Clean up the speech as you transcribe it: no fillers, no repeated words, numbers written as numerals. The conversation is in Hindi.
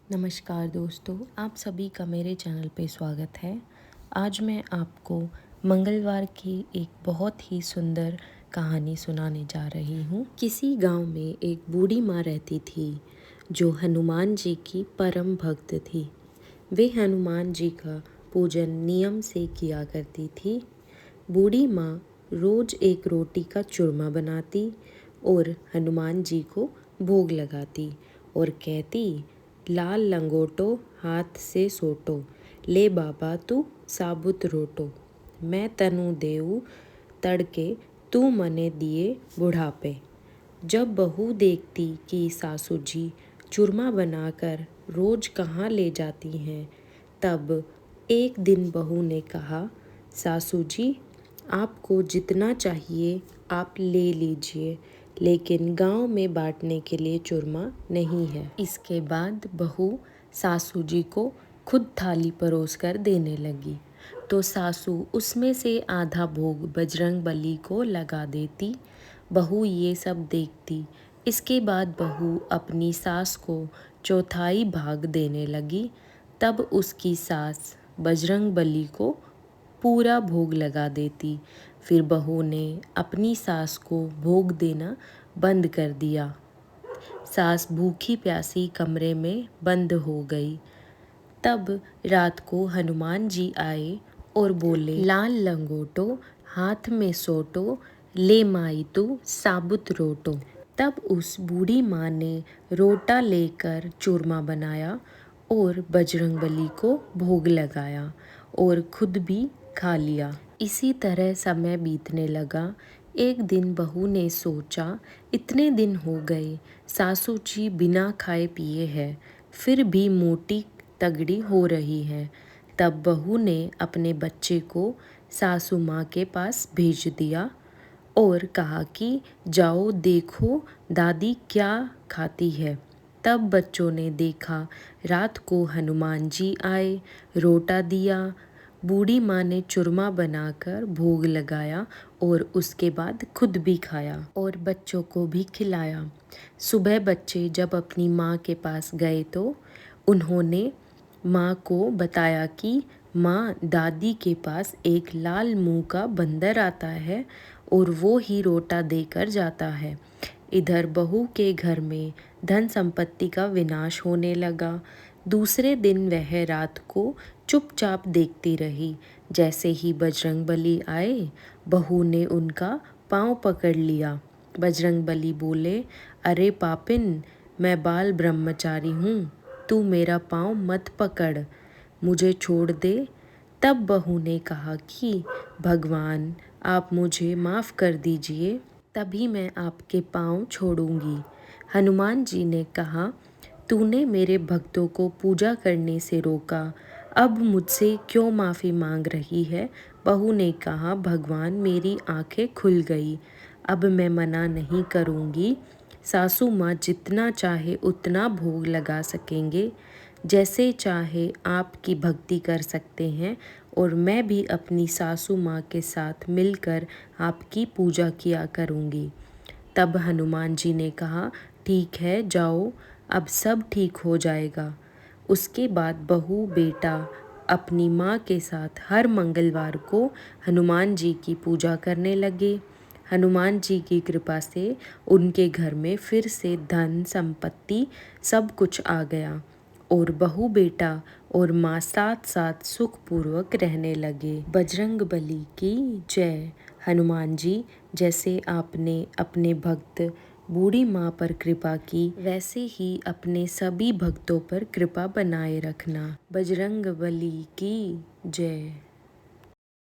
नमस्कार दोस्तों, आप सभी का मेरे चैनल पे स्वागत है। आज मैं आपको मंगलवार की एक बहुत ही सुंदर कहानी सुनाने जा रही हूँ। किसी गांव में एक बूढ़ी माँ रहती थी जो हनुमान जी की परम भक्त थी। वे हनुमान जी का पूजन नियम से किया करती थी। बूढ़ी माँ रोज एक रोटी का चूरमा बनाती और हनुमान जी को भोग लगाती और कहती, लाल लंगोटो हाथ से सोटो, ले बाबा तू साबुत रोटो, मैं तनु देऊ तड़के तू मने दिए बुढ़ापे। जब बहू देखती कि सासू जी चूरमा बनाकर रोज कहाँ ले जाती हैं, तब एक दिन बहू ने कहा, सासू जी आपको जितना चाहिए आप ले लीजिए, लेकिन गांव में बांटने के लिए चूरमा नहीं है। इसके बाद बहू सासू जी को खुद थाली परोस कर देने लगी, तो सासू उसमें से आधा भोग बजरंगबली को लगा देती। बहू ये सब देखती। इसके बाद बहू अपनी सास को चौथाई भाग देने लगी। तब उसकी सास बजरंगबली को पूरा भोग लगा देती। फिर बहू ने अपनी सास को भोग देना बंद कर दिया। सास भूखी प्यासी कमरे में बंद हो गई। तब रात को हनुमान जी आए और बोले, लाल लंगोटो हाथ में सोटो, ले माई तू साबुत रोटो। तब उस बूढ़ी माँ ने रोटा लेकर चूरमा बनाया और बजरंगबली को भोग लगाया और खुद भी खा लिया। इसी तरह समय बीतने लगा। एक दिन बहू ने सोचा, इतने दिन हो गए सासू जी बिना खाए पिए है, फिर भी मोटी तगड़ी हो रही है। तब बहू ने अपने बच्चे को सासू माँ के पास भेज दिया और कहा कि जाओ देखो दादी क्या खाती है। तब बच्चों ने देखा, रात को हनुमान जी आए, रोटा दिया। बूढ़ी माँ ने चूरमा बनाकर भोग लगाया और उसके बाद खुद भी खाया और बच्चों को भी खिलाया। सुबह बच्चे जब अपनी माँ के पास गए तो उन्होंने माँ को बताया कि माँ, दादी के पास एक लाल मुंह का बंदर आता है और वो ही रोटा देकर जाता है। इधर बहू के घर में धन संपत्ति का विनाश होने लगा। दूसरे दिन वह रात को चुपचाप देखती रही। जैसे ही बजरंगबली आए, बहू ने उनका पाँव पकड़ लिया। बजरंगबली बोले, अरे पापिन, मैं बाल ब्रह्मचारी हूँ, तू मेरा पाँव मत पकड़, मुझे छोड़ दे। तब बहू ने कहा कि भगवान आप मुझे माफ़ कर दीजिए, तभी मैं आपके पाँव छोड़ूंगी। हनुमान जी ने कहा, तूने मेरे भक्तों को पूजा करने से रोका, अब मुझसे क्यों माफ़ी मांग रही है? बहू ने कहा, भगवान मेरी आंखें खुल गई, अब मैं मना नहीं करूँगी। सासू माँ जितना चाहे उतना भोग लगा सकेंगे, जैसे चाहे आपकी भक्ति कर सकते हैं और मैं भी अपनी सासू माँ के साथ मिलकर आपकी पूजा किया करूँगी। तब हनुमान जी ने कहा, ठीक है जाओ, अब सब ठीक हो जाएगा। उसके बाद बहू बेटा अपनी माँ के साथ हर मंगलवार को हनुमान जी की पूजा करने लगे। हनुमान जी की कृपा से उनके घर में फिर से धन संपत्ति सब कुछ आ गया और बहू बेटा और माँ साथ साथ सुखपूर्वक रहने लगे। बजरंगबली की जय। हनुमान जी, जैसे आपने अपने भक्त बूढ़ी माँ पर कृपा की, वैसे ही अपने सभी भक्तों पर कृपा बनाए रखना। बजरंगबली की जय।